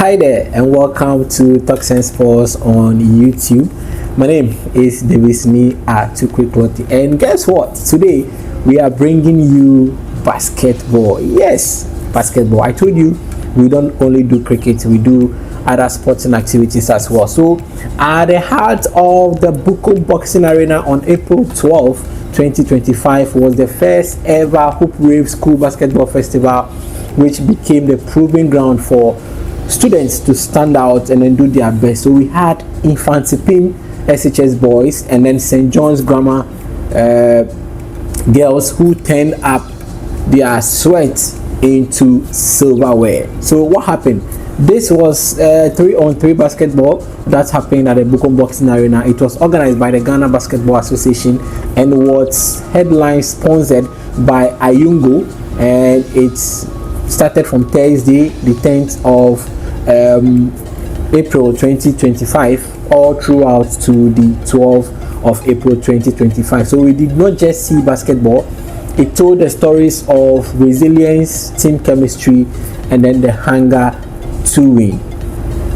Hi there and welcome to Talks and Sports on YouTube. My name is Davisni Atukweklotti, and guess what? Today we are bringing you basketball. Yes, basketball. I told you we don't only do cricket, we do other sporting activities as well. So at the heart of the Bukom Boxing Arena on April 12, 2025 was the first ever Hooprave School Basketball Festival, which became the proving ground for students to stand out and then do their best. So we had Mfantsipim SHS boys and then St. John's Grammar girls who turned up their sweat into silverware. So what happened? This was 3-on-3 basketball that happened at the Bukom Boxing Arena. It was organized by the Ghana Basketball Association and was headline sponsored by Ayungo, and it's started from Thursday the 10th of April 2025 all throughout to the 12th of April 2025. So we did not just see basketball, it told the stories of resilience, team chemistry, and then the hunger to win.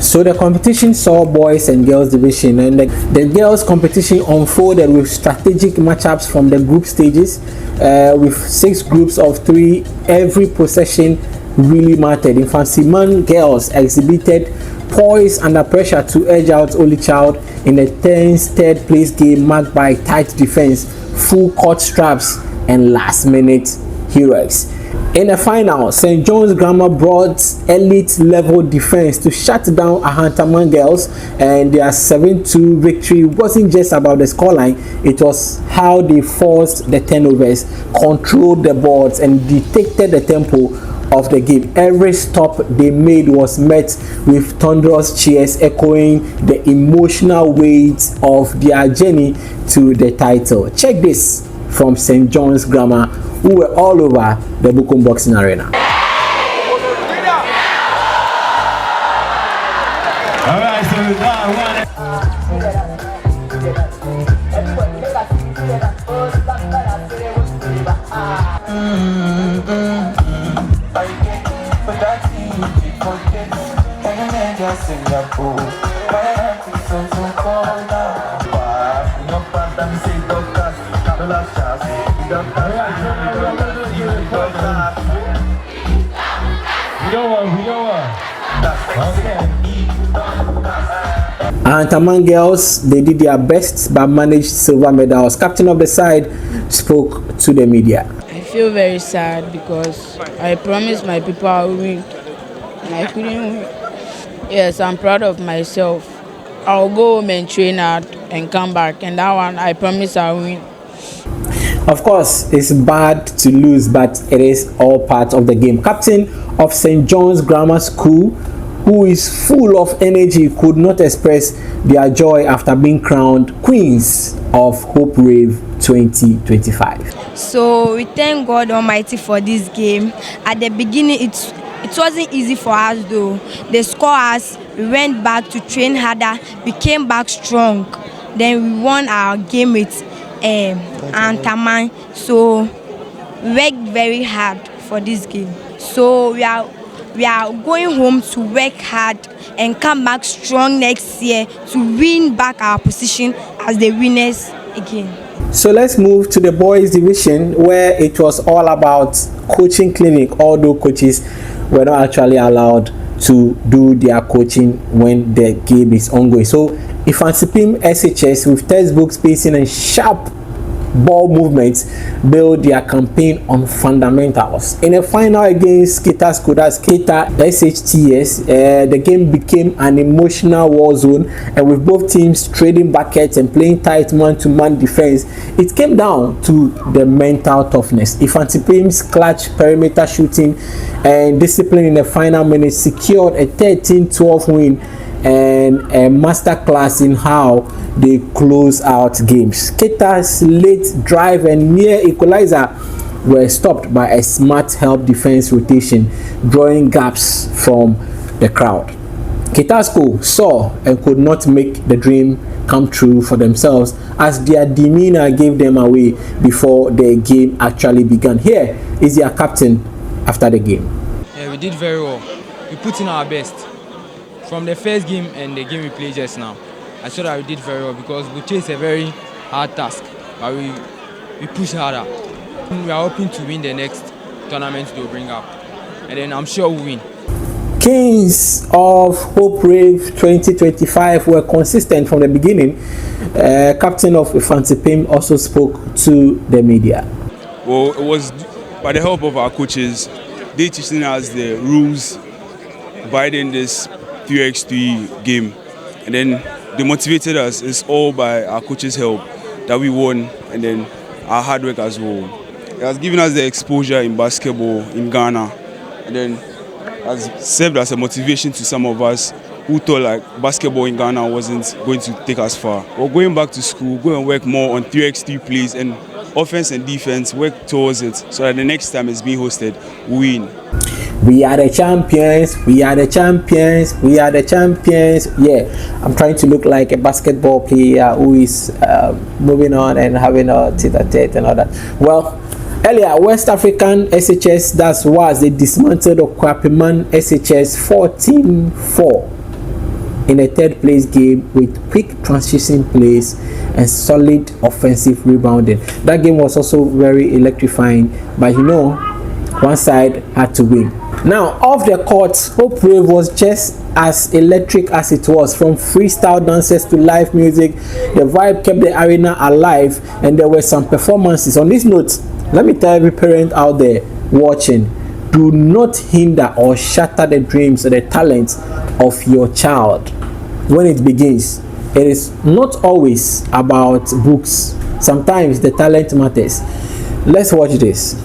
So the competition saw boys and girls division, and the girls competition unfolded with strategic matchups from the group stages with 6 groups of 3. Every possession really mattered. Mfantsiman Girls exhibited poise under pressure to edge out only Child in a tense third place game marked by tight defense, full court straps, and last minute heroics. In the final, St. John's Grammar brought elite level defense to shut down Ahantaman Girls, and their 7-2 victory wasn't just about the scoreline, it was how they forced the turnovers, controlled the boards, and dictated the tempo of the game. Every stop they made was met with thunderous cheers, echoing the emotional weight of their journey to the title. Check this from St. John's Grammar, who were all over the Bukom Boxing Arena. All right, so now Ahantaman Girls, they did their best but managed silver medals. Captain of the side spoke to the media. I feel very sad because I promised my people I would win and I couldn't win. Yes, I'm proud of myself. I'll go home and train hard and come back, and that one I promise I'll win. Of course, it's bad to lose, but it is all part of the game. Captain of St. John's Grammar School, who is full of energy, could not express their joy after being crowned Queens of Hooprave 2025. So we thank God Almighty for this game. At the beginning, it wasn't easy for us though. They scored us, we went back to train harder, we came back strong. Then we won our game with Ahantaman. So we worked very hard for this game. So we are going home to work hard and come back strong next year to win back our position as the winners again. So let's move to the boys division, where it was all about coaching clinic, although coaches were not actually allowed to do their coaching when the game is ongoing. So Mfantsipim SHS, with textbook spacing and sharp ball movements, build their campaign on fundamentals. In a final against Kita SHTS, the game became an emotional war zone, and with both teams trading buckets and playing tight man-to-man defense, it came down to the mental toughness. Mfantsipim's clutch perimeter shooting and discipline in the final minutes secured a 13-12 win and a masterclass in how they close out games. Kita's late drive and near equalizer were stopped by a smart help defense rotation, drawing gaps from the crowd. Kitasco saw and could not make the dream come true for themselves, as their demeanor gave them away before the game actually began. Here is their captain after the game. Yeah, we did very well. We put in our best. From the first game and the game we played just now, I saw that we did very well because we chased a very hard task, but we pushed harder. We are hoping to win the next tournament they'll bring up, and then I'm sure we'll win. Kings of Hooprave 2025 were consistent from the beginning. Captain of Mfantsipim also spoke to the media. Well, it was by the help of our coaches. They teaching us the rules abiding this 3x3 game, and then they motivated us. It's all by our coaches' help that we won, and then our hard work as well. It has given us the exposure in basketball in Ghana, and then has served as a motivation to some of us who thought like basketball in Ghana wasn't going to take us far. We're going back to school, go and work more on 3x3 plays and offense and defense, work towards it so that the next time it's being hosted, we win. We are the champions, we are the champions, we are the champions. Yeah, I'm trying to look like a basketball player who is moving on and having a tete-a-tete and all that. Well, earlier, West African SHS, that was, they dismantled Ahantaman SHS 14-4 in a third place game with quick transition plays and solid offensive rebounding. That game was also very electrifying, but you know, one side had to win. Now, off the court, Hooprave was just as electric as it was. From freestyle dances to live music, the vibe kept the arena alive, and there were some performances. On this note, let me tell every parent out there watching, do not hinder or shatter the dreams or the talents of your child when it begins. It is not always about books. Sometimes the talent matters. Let's watch this.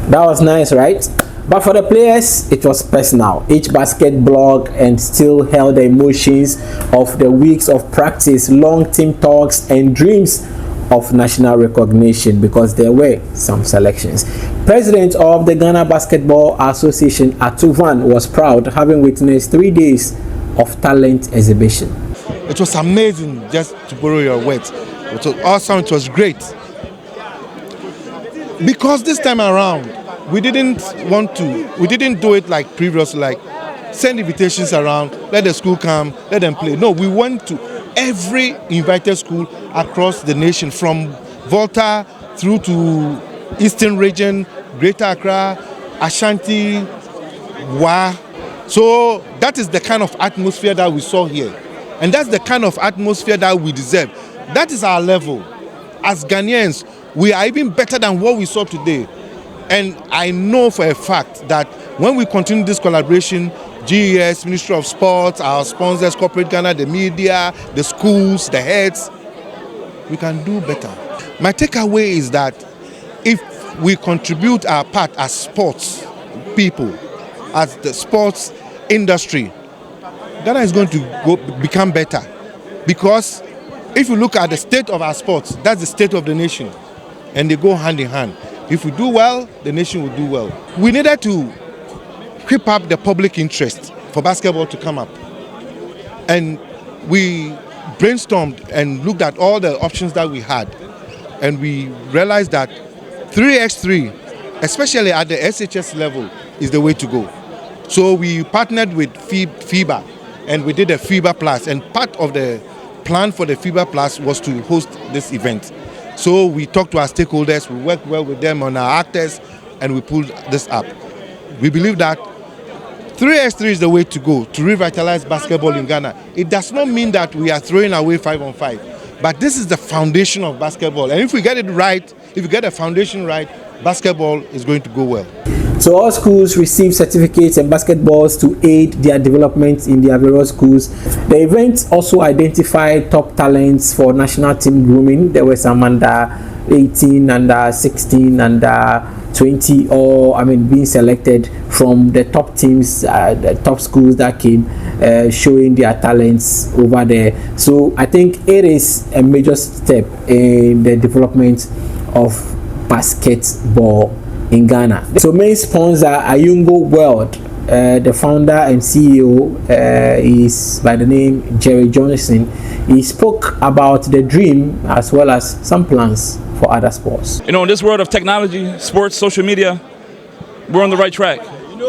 That was nice, right? But for the players, it was personal. Each basket blocked and still held the emotions of the weeks of practice, long team talks, and dreams of national recognition, because there were some selections. President of the Ghana Basketball Association, Atuvan, was proud, having witnessed 3 days of talent exhibition. It was amazing, just to borrow your words. It was awesome, it was great. Because this time around, we didn't do it like previously, like send invitations around, let the school come, let them play. No, we went to every invited school across the nation, from Volta through to Eastern Region, Greater Accra, Ashanti, Wa. So that is the kind of atmosphere that we saw here. And that's the kind of atmosphere that we deserve. That is our level. As Ghanaians, we are even better than what we saw today. And I know for a fact that when we continue this collaboration, GES, Ministry of Sports, our sponsors, Corporate Ghana, the media, the schools, the heads, we can do better. My takeaway is that if we contribute our part as sports people, as the sports industry, Ghana is going to become better. Because if you look at the state of our sports, that's the state of the nation. And they go hand in hand. If we do well, the nation will do well. We needed to keep up the public interest for basketball to come up. And we brainstormed and looked at all the options that we had. And we realized that 3x3, especially at the SHS level, is the way to go. So we partnered with FIBA, and we did a FIBA Plus. And part of the plan for the FIBA Plus was to host this event. So we talked to our stakeholders, we worked well with them on our actors, and we pulled this up. We believe that 3x3 is the way to go to revitalize basketball in Ghana. It does not mean that we are throwing away 5-on-5, but this is the foundation of basketball. And if we get it right, if we get the foundation right, basketball is going to go well. So all schools receive certificates and basketballs to aid their development in their various schools. The event also identified top talents for national team grooming. There were some under 18, under 16, under 20, or being selected from the top teams, the top schools that came, showing their talents over there. So I think it is a major step in the development of basketball in Ghana. So main sponsor Ayungo World, the founder and CEO is by the name Jerry Johnson. He spoke about the dream as well as some plans for other sports. You know, in this world of technology, sports, social media, we're on the right track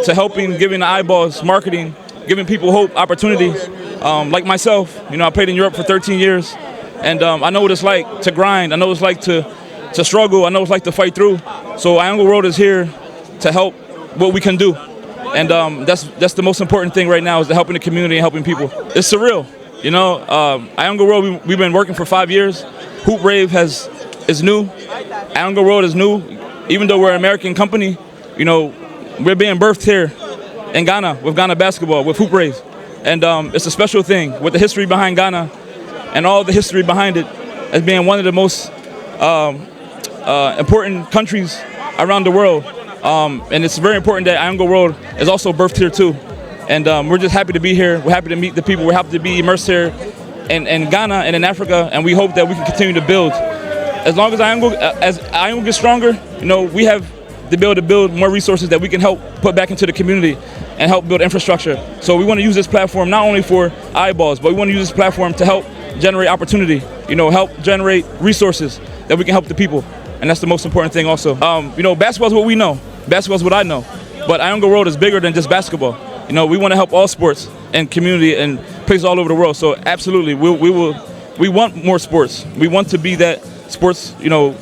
to helping, giving the eyeballs, marketing, giving people hope, opportunity. Like myself, you know, I played in Europe for 13 years, and I know what it's like to grind. I know what it's like to struggle. I know what it's like to fight through. So Ayungo World is here to help what we can do, and that's the most important thing right now, is helping the community and helping people. It's surreal, you know. Ayungo World, we've been working for 5 years. Hooprave is new. Ayungo World is new. Even though we're an American company, you know, we're being birthed here in Ghana with Ghana basketball, with Hooprave, and it's a special thing with the history behind Ghana and all the history behind it as being one of the most important countries around the world, and it's very important that Ayungo World is also birthed here too, and we're just happy to be here. We're happy to meet the people. We're happy to be immersed here in Ghana and in Africa, and we hope that we can continue to build. As long as Ayungo gets stronger, you know, we have the ability to build more resources that we can help put back into the community and help build infrastructure. So we want to use this platform not only for eyeballs, but we want to use this platform to help generate opportunity, you know, help generate resources that we can help the people. And that's the most important thing also. You know, basketball is what we know. Basketball is what I know. But Ayungo World is bigger than just basketball. You know, we want to help all sports and community and places all over the world. So absolutely, we want more sports. We want to be that sports, you know,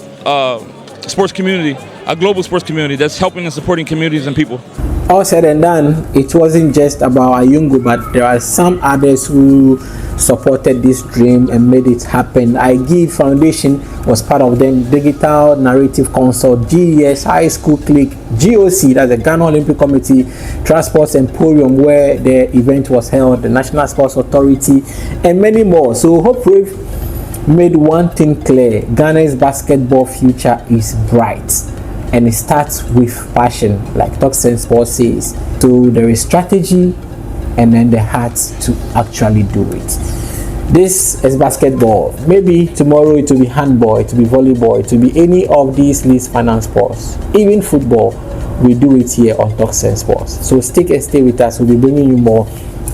sports community, a global sports community that's helping and supporting communities and people. All said and done, it wasn't just about Ayungo, but there are some others who supported this dream and made it happen. iGive Foundation was part of them. Digital Narrative Consult, GES, High School Click, GOC, that's the Ghana Olympic Committee, Transport Emporium, where the event was held, the National Sports Authority, and many more. So Hooprave made one thing clear: Ghana's basketball future is bright. And it starts with passion, like Talk Sense Sports says. So there is strategy and then the heart to actually do it. This is basketball. Maybe tomorrow it will be handball, it will be volleyball, it will be any of these least finance sports. Even football, we do it here on Talk Sense Sports. So stick and stay with us. We'll be bringing you more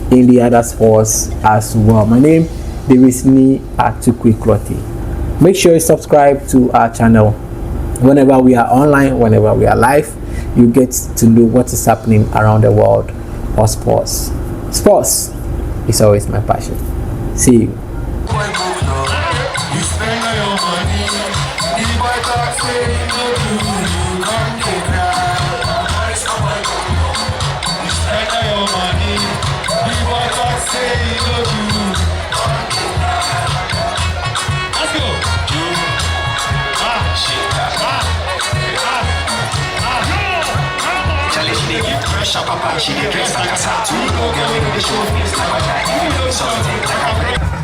in the other sports as well. My name is Ni Atukwikroti. Make sure you subscribe to our channel. Whenever we are online, whenever we are live, you get to know what is happening around the world of sports. Sports is always my passion. See you. She get dressed like a tattoo. Go girl, you know the show feels like a guy. You know something like a